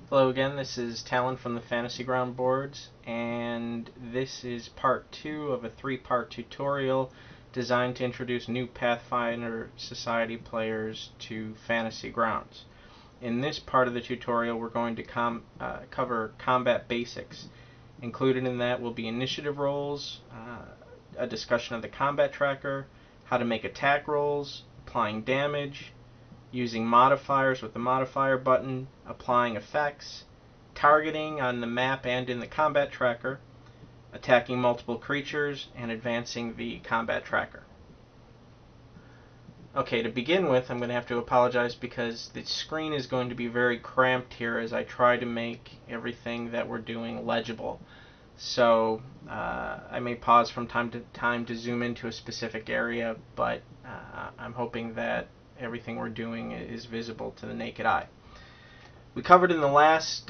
Hello again, this is Talon from the Fantasy Ground Boards, and this is part 2 of a 3-part tutorial designed to introduce new Pathfinder Society players to Fantasy Grounds. In this part of the tutorial we're going to cover combat basics. Included in that will be initiative rolls, a discussion of the combat tracker, how to make attack rolls, applying damage, using modifiers with the modifier button, applying effects, targeting on the map and in the combat tracker, attacking multiple creatures, and advancing the combat tracker. Okay, to begin with, I'm going to have to apologize because the screen is going to be very cramped here as I try to make everything that we're doing legible. So I may pause from time to time to zoom into a specific area, but I'm hoping that everything we're doing is visible to the naked eye. We covered in the last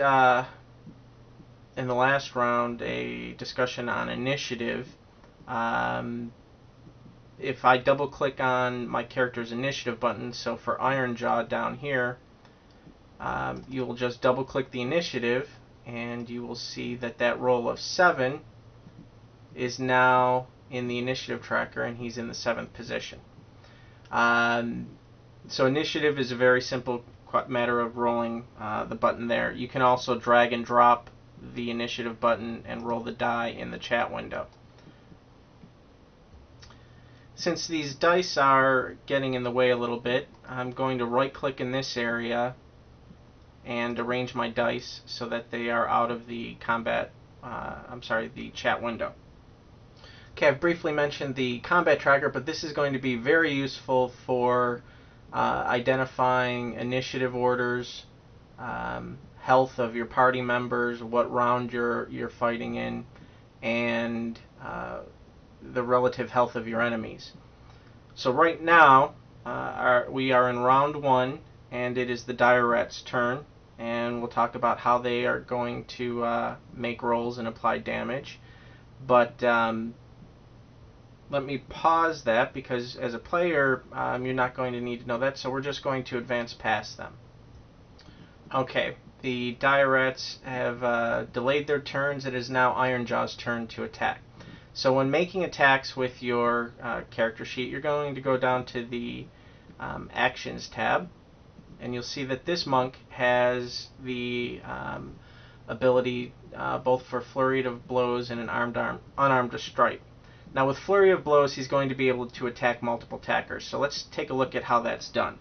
round a discussion on initiative. If I double click on my character's initiative button, so for Ironjaw down here, you'll just double click the initiative and you will see that that roll of 7 is now in the initiative tracker and he's in the 7th position. So initiative is a very simple matter of rolling the button there. You can also drag and drop the initiative button and roll the die in the chat window. Since these dice are getting in the way a little bit, I'm going to right click in this area and arrange my dice so that they are out of the the chat window. Okay, I've briefly mentioned the combat tracker, but this is going to be very useful for identifying initiative orders, health of your party members, what round you're fighting in, and the relative health of your enemies. So right now we are in round 1, and it is the Dire Rat's turn, and we'll talk about how they are going to make rolls and apply damage. But let me pause that because as a player you're not going to need to know that, so we're just going to advance past them. Okay, the Dire Rats have delayed their turns. It is now Ironjaw's turn to attack. So when making attacks with your character sheet, you're going to go down to the Actions tab, and you'll see that this monk has the ability both for Flurry of Blows and an unarmed strike. Now with Flurry of Blows, he's going to be able to attack multiple attackers. So let's take a look at how that's done.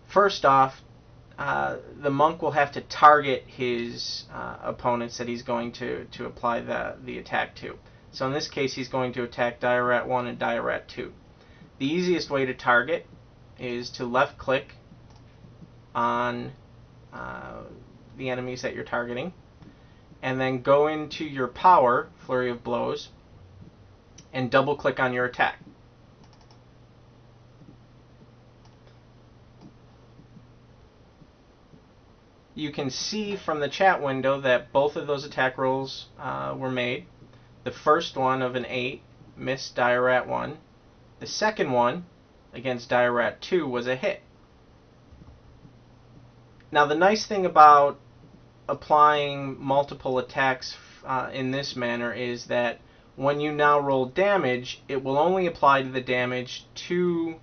First off, the monk will have to target his opponents that he's going to apply the attack to. So in this case, he's going to attack Dire Rat 1 and Dire Rat 2. The easiest way to target is to left click on the enemies that you're targeting, and then go into your power, Flurry of Blows, and double click on your attack. You can see from the chat window that both of those attack rolls were made. The first one of an 8 missed Dire Rat 1. The second one against Dire Rat 2 was a hit. Now the nice thing about applying multiple attacks in this manner is that when you now roll damage, it will only apply to the damage to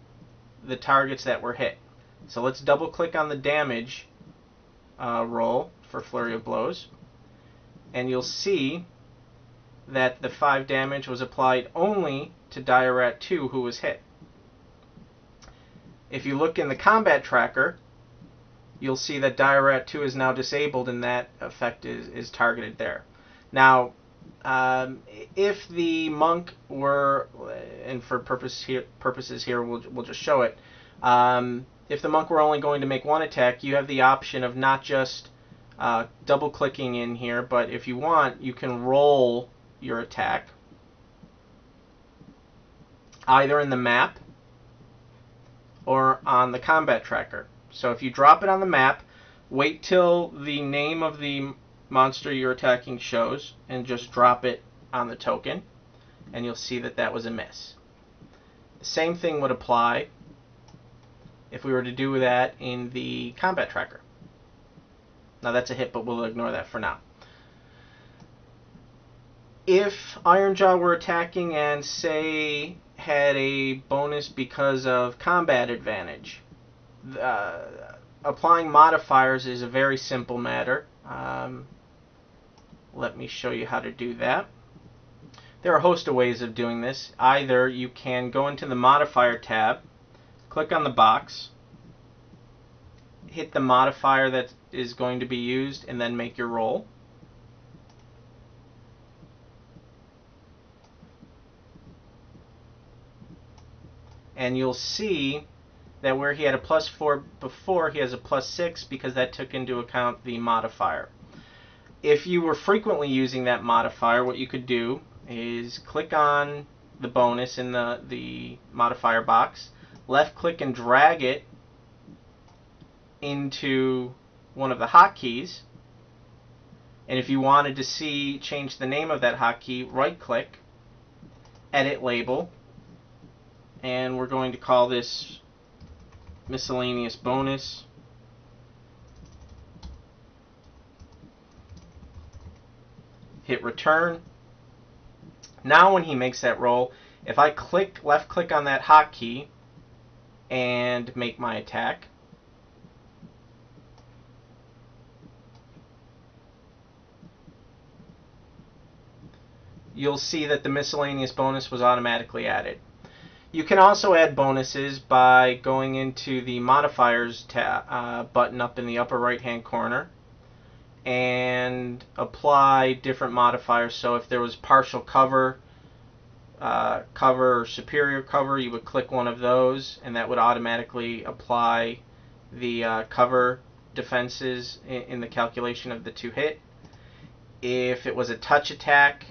the targets that were hit. So let's double click on the damage roll for Flurry of Blows, and you'll see that the 5 damage was applied only to Dire Rat 2, who was hit. If you look in the combat tracker, you'll see that Dire Rat 2 is now disabled and that effect is targeted there. Now if the monk were, and for purposes here we'll just show it, if the monk were only going to make one attack, you have the option of not just double clicking in here, but if you want, you can roll your attack either in the map or on the combat tracker. So if you drop it on the map, wait till the name of the monster you're attacking shows and just drop it on the token, and you'll see that that was a miss. The same thing would apply if we were to do that in the combat tracker. Now that's a hit, but we'll ignore that for now. If Ironjaw were attacking and, say, had a bonus because of combat advantage, applying modifiers is a very simple matter. Let me show you how to do that. There are a host of ways of doing this. Either you can go into the Modifier tab, click on the box, hit the modifier that is going to be used, and then make your roll. And you'll see that where he had a +4 before, he has a +6 because that took into account the modifier. If you were frequently using that modifier, what you could do is click on the bonus in the modifier box, left click and drag it into one of the hotkeys, and if you wanted to change the name of that hotkey, right click, edit label, and we're going to call this miscellaneous bonus. Hit return. Now when he makes that roll, if I left click on that hotkey and make my attack, you'll see that the miscellaneous bonus was automatically added. You can also add bonuses by going into the Modifiers tab, button up in the upper right hand corner and apply different modifiers. So if there was partial cover, cover or superior cover, you would click one of those and that would automatically apply the cover defenses in the calculation of the 2-hit. If it was a touch attack,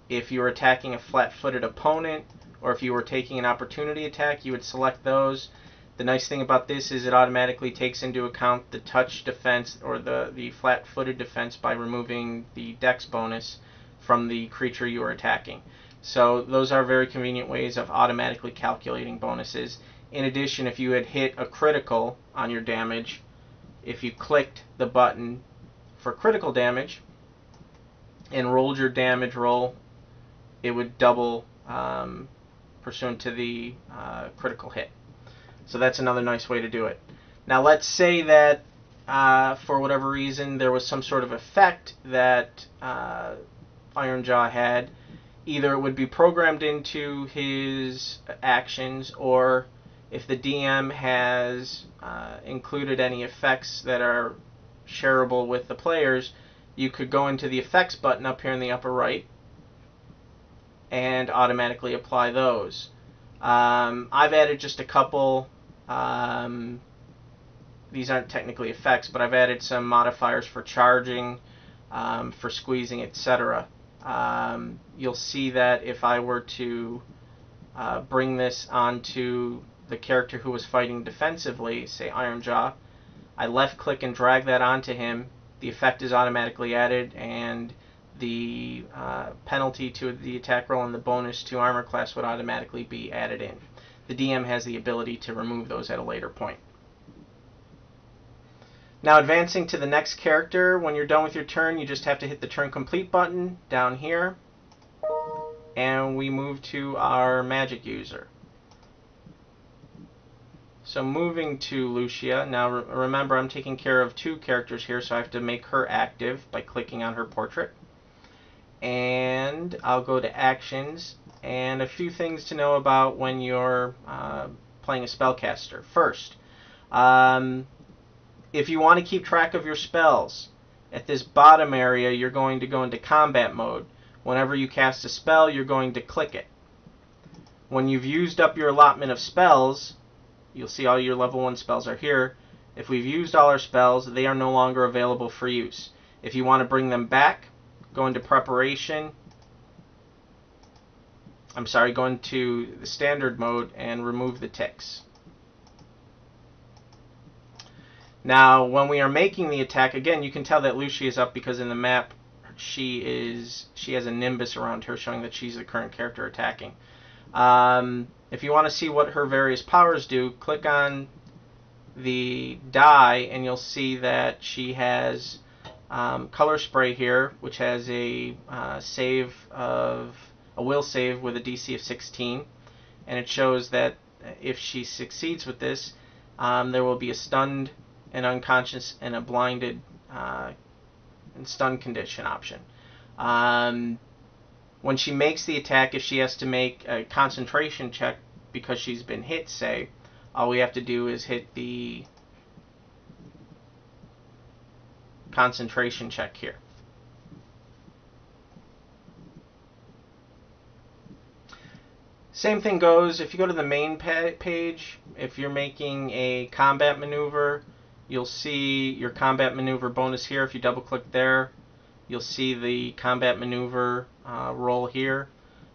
if you were attacking a flat-footed opponent, or if you were taking an opportunity attack, you would select those. The nice thing about this is it automatically takes into account the touch defense or the flat-footed defense by removing the dex bonus from the creature you are attacking. So those are very convenient ways of automatically calculating bonuses. In addition, if you had hit a critical on your damage, if you clicked the button for critical damage and rolled your damage roll, it would double pursuant to the critical hit. So that's another nice way to do it. Now let's say that for whatever reason there was some sort of effect that Ironjaw had. Either it would be programmed into his actions, or if the DM has included any effects that are shareable with the players, you could go into the effects button up here in the upper right and automatically apply those. I've added just a couple. These aren't technically effects, but I've added some modifiers for charging, for squeezing, etc. You'll see that if I were to bring this onto the character who was fighting defensively, say Ironjaw, I left click and drag that onto him, the effect is automatically added, and the penalty to the attack roll and the bonus to armor class would automatically be added in. The DM has the ability to remove those at a later point. Now advancing to the next character, when you're done with your turn, you just have to hit the turn complete button down here, and we move to our magic user. So moving to Lucia, now remember I'm taking care of 2 characters here, so I have to make her active by clicking on her portrait. And I'll go to actions, and a few things to know about when you're playing a spellcaster. First, if you want to keep track of your spells, at this bottom area you're going to go into combat mode. Whenever you cast a spell, you're going to click it. When you've used up your allotment of spells, you'll see all your level 1 spells are here. If we've used all our spells, they are no longer available for use. If you want to bring them back, go into preparation. Go into the standard mode and remove the ticks. Now, when we are making the attack, again, you can tell that Lucia is up because in the map she has a nimbus around her showing that she's the current character attacking. If you want to see what her various powers do, click on the die, and you'll see that she has color spray here, which has a will save with a DC of 16, and it shows that if she succeeds with this, there will be a stunned, an unconscious, and a blinded and stunned condition option. When she makes the attack, if she has to make a concentration check because she's been hit, say, all we have to do is hit the concentration check here. Same thing goes if you go to the main page. If you're making a combat maneuver, you'll see your combat maneuver bonus here. If you double click there, you'll see the combat maneuver roll here,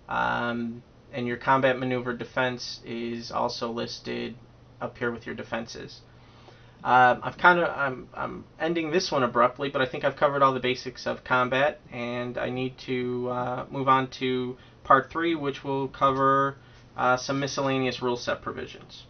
and your combat maneuver defense is also listed up here with your defenses. I'm ending this one abruptly, but I think I've covered all the basics of combat, and I need to move on to part 3, which will cover some miscellaneous rule set provisions.